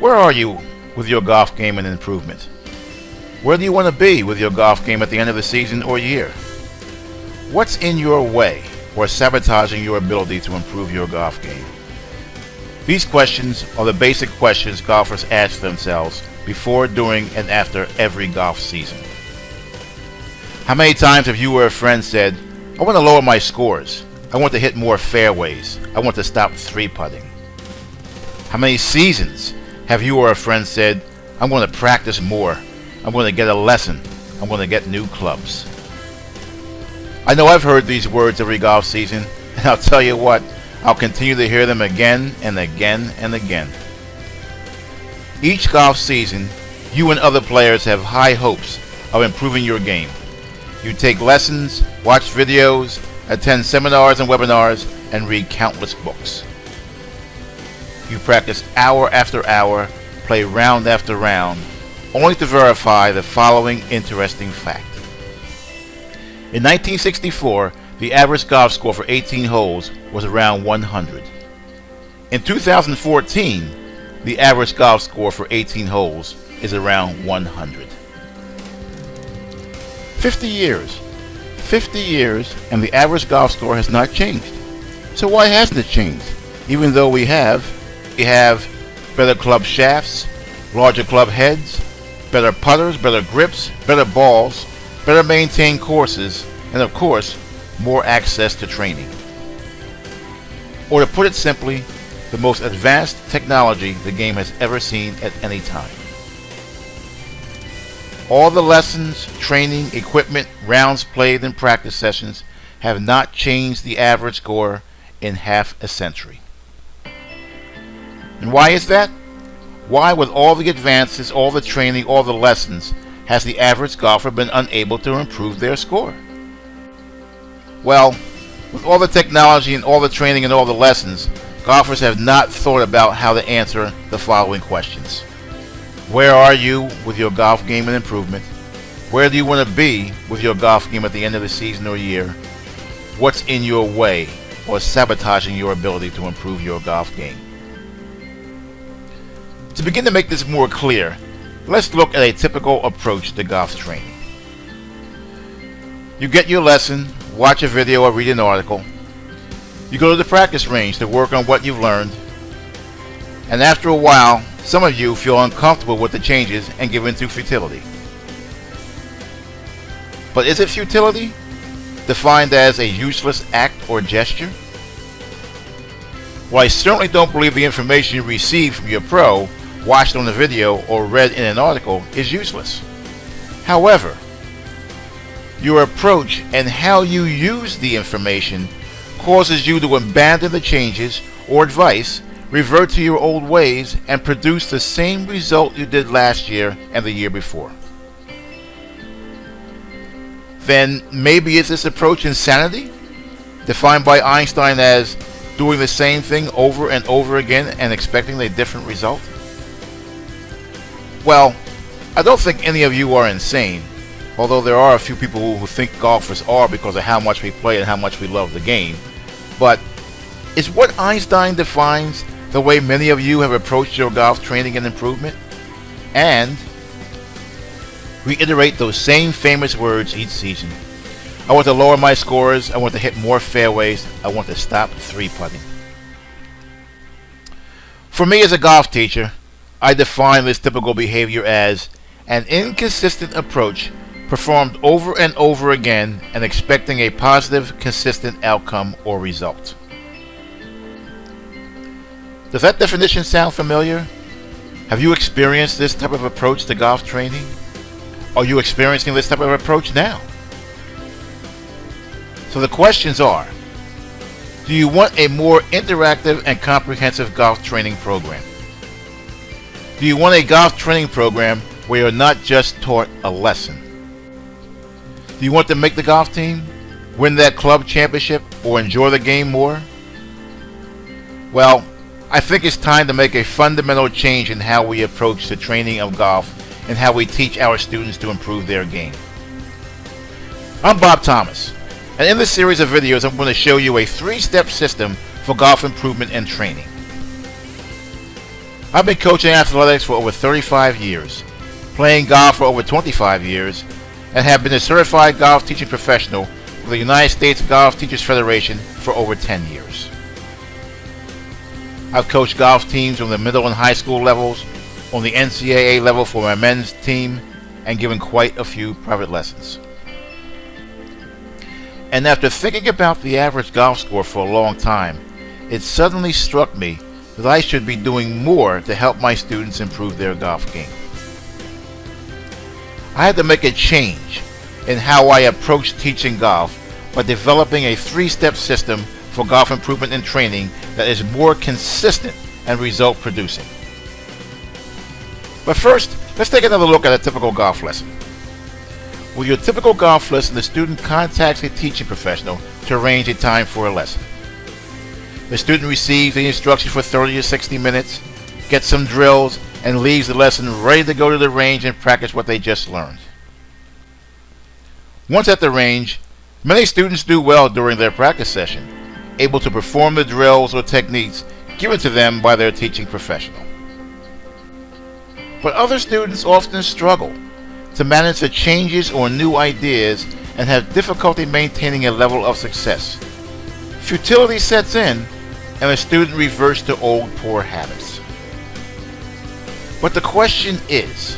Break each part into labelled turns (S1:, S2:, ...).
S1: Where are you with your golf game and improvement? Where do you want to be with your golf game at the end of the season or year? What's in your way or sabotaging your ability to improve your golf game? These questions are the basic questions golfers ask themselves before, during, and after every golf season. How many times have you or a friend said, I want to lower my scores, I want to hit more fairways, I want to stop 3-putting? How many seasons have you or a friend said, I'm going to practice more, I'm going to get a lesson, I'm going to get new clubs? I know I've heard these words every golf season, and I'll tell you what, I'll continue to hear them again and again and again. Each golf season, you and other players have high hopes of improving your game. You take lessons, watch videos, attend seminars and webinars, and read countless books. You practice hour after hour, play round after round, only to verify the following interesting fact. In 1964, the average golf score for 18 holes was around 100. In 2014, the average golf score for 18 holes is around 100. 50 years, and the average golf score has not changed. So why hasn't it changed? Even though we have better club shafts, larger club heads, better putters, better grips, better balls, better maintained courses, and of course, more access to training. Or to put it simply, the most advanced technology the game has ever seen at any time. All the lessons, training, equipment, rounds played, and practice sessions have not changed the average score in half a century. And why is that? Why, with all the advances, all the training, all the lessons, has the average golfer been unable to improve their score? Well, with all the technology and all the training and all the lessons, golfers have not thought about how to answer the following questions. Where are you with your golf game and improvement? Where do you want to be with your golf game at the end of the season or year? What's in your way or sabotaging your ability to improve your golf game? To begin to make this more clear, let's look at a typical approach to golf training. You get your lesson, watch a video or read an article. You go to the practice range to work on what you've learned. And after a while, some of you feel uncomfortable with the changes and give in to futility. But is it futility? Defined as a useless act or gesture? Well, I certainly don't believe the information you received from your pro, watched on a video, or read in an article is useless. However, your approach and how you use the information causes you to abandon the changes or advice, revert to your old ways, and produce the same result you did last year and the year before. Then maybe is this approach insanity, defined by Einstein as doing the same thing over and over again and expecting a different result? Well, I don't think any of you are insane, although there are a few people who think golfers are because of how much we play and how much we love the game. But is what Einstein defines the way many of you have approached your golf training and improvement? And reiterate those same famous words each season. I want to lower my scores, I want to hit more fairways, I want to stop 3-putting. For me as a golf teacher, I define this typical behavior as an inconsistent approach performed over and over again and expecting a positive, consistent outcome or result. Does that definition sound familiar? Have you experienced this type of approach to golf training? Are you experiencing this type of approach now? So the questions are, do you want a more interactive and comprehensive golf training program? Do you want a golf training program where you're not just taught a lesson? Do you want to make the golf team, win that club championship, or enjoy the game more? Well, I think it's time to make a fundamental change in how we approach the training of golf and how we teach our students to improve their game. I'm Bob Thomas, and in this series of videos I'm going to show you a 3-step system for golf improvement and training. I've been coaching athletics for over 35 years, playing golf for over 25 years, and have been a certified golf teaching professional for the United States Golf Teachers Federation for over 10 years. I've coached golf teams on the middle and high school levels, on the NCAA level for my men's team, and given quite a few private lessons. And after thinking about the average golf score for a long time, it suddenly struck me that I should be doing more to help my students improve their golf game. I had to make a change in how I approach teaching golf by developing a 3-step system for golf improvement and training that is more consistent and result producing. But first, let's take another look at a typical golf lesson. With your typical golf lesson, the student contacts a teaching professional to arrange a time for a lesson. The student receives the instruction for 30 to 60 minutes, gets some drills, and leaves the lesson ready to go to the range and practice what they just learned. Once at the range, many students do well during their practice session, able to perform the drills or techniques given to them by their teaching professional. But other students often struggle to manage the changes or new ideas and have difficulty maintaining a level of success. Futility sets in, and a student reverts to old poor habits. But the question is,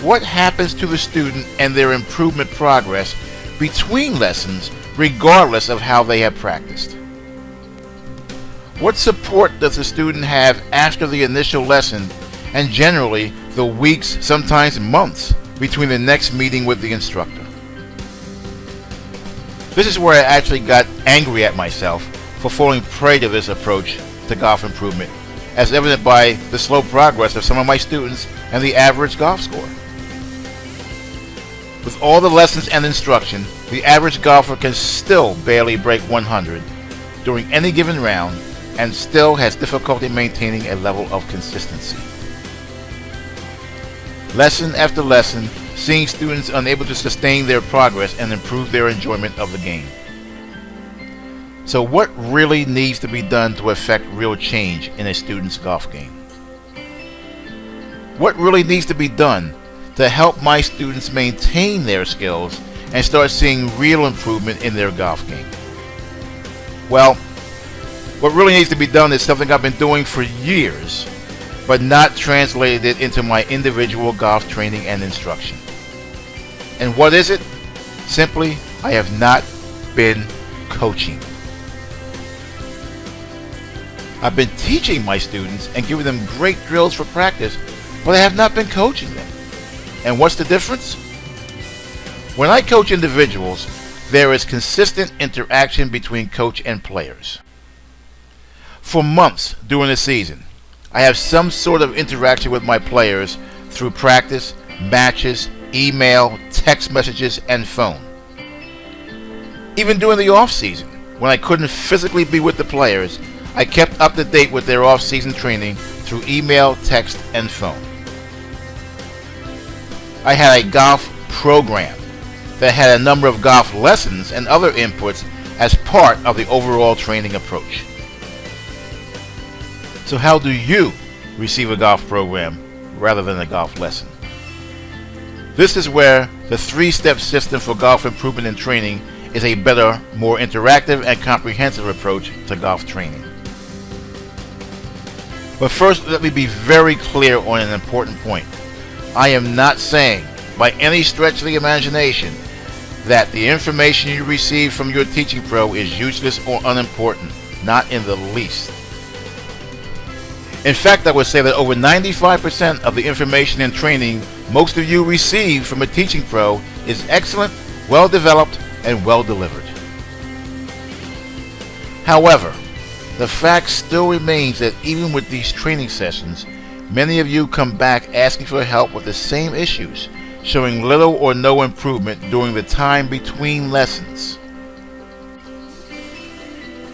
S1: what happens to the student and their improvement progress between lessons, regardless of how they have practiced? What support does the student have after the initial lesson, and generally the weeks, sometimes months, between the next meeting with the instructor? This is where I actually got angry at myself for falling prey to this approach to golf improvement, as evident by the slow progress of some of my students and the average golf score. With all the lessons and instruction, the average golfer can still barely break 100 during any given round and still has difficulty maintaining a level of consistency. Lesson after lesson, seeing students unable to sustain their progress and improve their enjoyment of the game. So what really needs to be done to effect real change in a student's golf game? What really needs to be done to help my students maintain their skills and start seeing real improvement in their golf game? Well, what really needs to be done is something I've been doing for years, but not translated it into my individual golf training and instruction. And what is it? Simply, I have not been coaching. I've been teaching my students and giving them great drills for practice, but I have not been coaching them. And what's the difference? When I coach individuals, there is consistent interaction between coach and players. For months during the season, I have some sort of interaction with my players through practice, matches, email, text messages, and phone. Even during the off-season, when I couldn't physically be with the players, I kept up to date with their off-season training through email, text, and phone. I had a golf program that had a number of golf lessons and other inputs as part of the overall training approach. So how do you receive a golf program rather than a golf lesson? This is where the 3-step system for golf improvement and training is a better, more interactive and comprehensive approach to golf training. But first, let me be very clear on an important point. I am not saying, by any stretch of the imagination, that the information you receive from your teaching pro is useless or unimportant. Not in the least. In fact, I would say that over 95% of the information and training most of you receive from a teaching pro is excellent, well developed, and well delivered. However, the fact still remains that even with these training sessions, many of you come back asking for help with the same issues, showing little or no improvement during the time between lessons.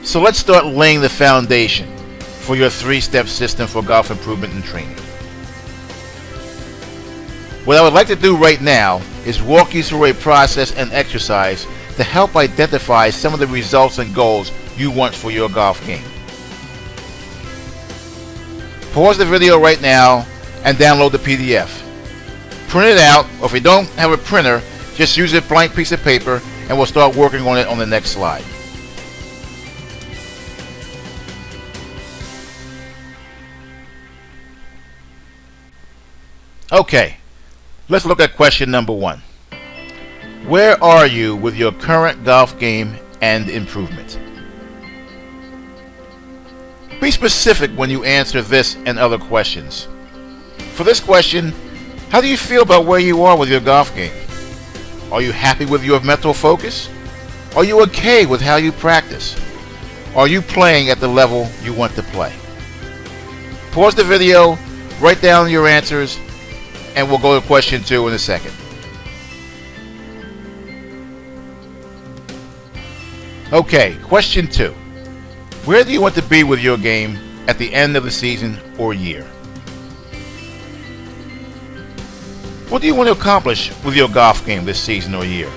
S1: So let's start laying the foundation for your 3-step system for golf improvement and training. What I would like to do right now is walk you through a process and exercise to help identify some of the results and goals you want for your golf game. Pause the video right now and download the PDF. Print it out, or if you don't have a printer, just use a blank piece of paper and we'll start working on it on the next slide. Okay, let's look at question number 1. Where are you with your current golf game and improvement? Be specific when you answer this and other questions. For this question, how do you feel about where you are with your golf game? Are you happy with your mental focus? Are you okay with how you practice? Are you playing at the level you want to play? Pause the video, write down your answers, and we'll go to question 2 in a second. Okay, question 2. Where do you want to be with your game at the end of the season or year? What do you want to accomplish with your golf game this season or year?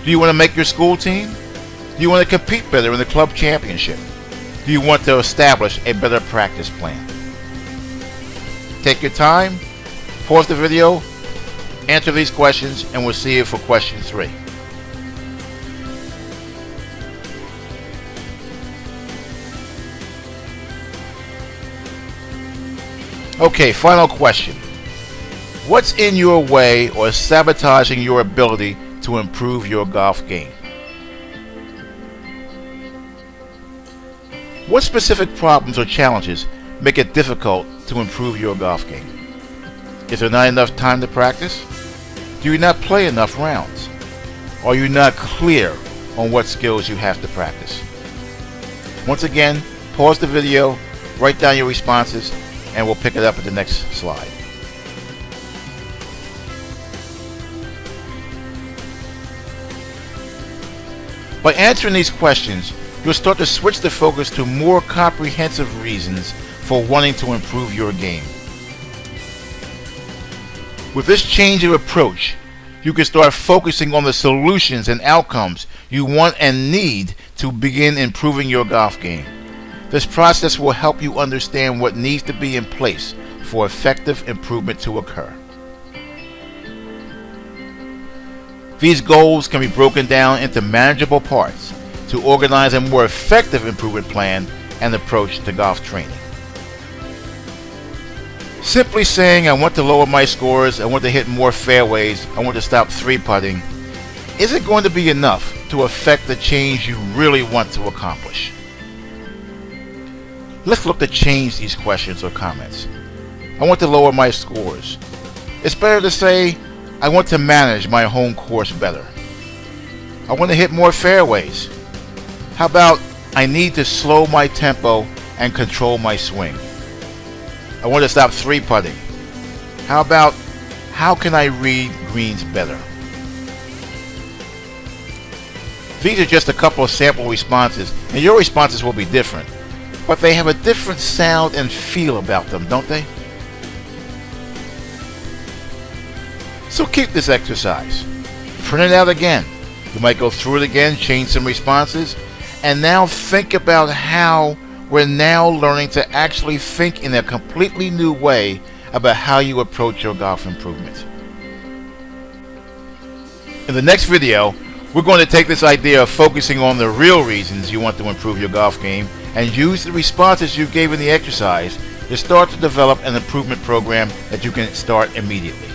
S1: Do you want to make your school team? Do you want to compete better in the club championship? Do you want to establish a better practice plan? Take your time, pause the video, answer these questions, and we'll see you for question 3. Okay, final question. What's in your way or sabotaging your ability to improve your golf game? What specific problems or challenges make it difficult to improve your golf game? Is there not enough time to practice? Do you not play enough rounds? Are you not clear on what skills you have to practice? Once again, pause the video, write down your responses, and we'll pick it up at the next slide. By answering these questions, you'll start to switch the focus to more comprehensive reasons for wanting to improve your game. With this change of approach, you can start focusing on the solutions and outcomes you want and need to begin improving your golf game. This process will help you understand what needs to be in place for effective improvement to occur. These goals can be broken down into manageable parts to organize a more effective improvement plan and approach to golf training. Simply saying I want to lower my scores, I want to hit more fairways, I want to stop 3-putting isn't going to be enough to affect the change you really want to accomplish. Let's look to change these questions or comments. I want to lower my scores. It's better to say I want to manage my home course better. I want to hit more fairways. How about I need to slow my tempo and control my swing? I want to stop 3-putting. How about how can I read greens better? These are just a couple of sample responses, and your responses will be different, but they have a different sound and feel about them, don't they? So keep this exercise. Print it out again. You might go through it again, change some responses, and now think about how we're now learning to actually think in a completely new way about how you approach your golf improvement. In the next video, we're going to take this idea of focusing on the real reasons you want to improve your golf game and use the responses you gave in the exercise to start to develop an improvement program that you can start immediately.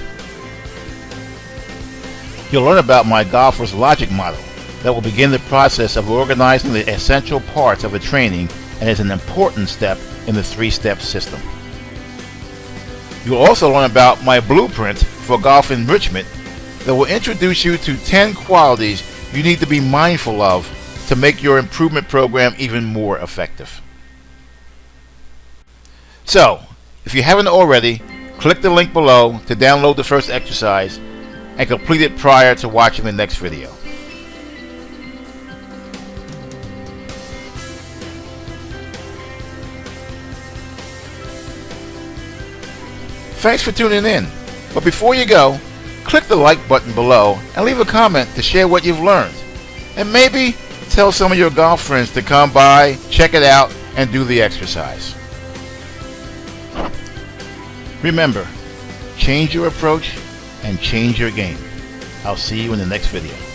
S1: You'll learn about my golfer's logic model that will begin the process of organizing the essential parts of the training and is an important step in the 3-step system. You'll also learn about my blueprint for golf enrichment that will introduce you to 10 qualities you need to be mindful of to make your improvement program even more effective. So, if you haven't already, click the link below to download the first exercise and complete it prior to watching the next video. Thanks for tuning in, but before you go, click the like button below and leave a comment to share what you've learned. And maybe tell some of your golf friends to come by, check it out, and do the exercise. Remember, change your approach and change your game. I'll see you in the next video.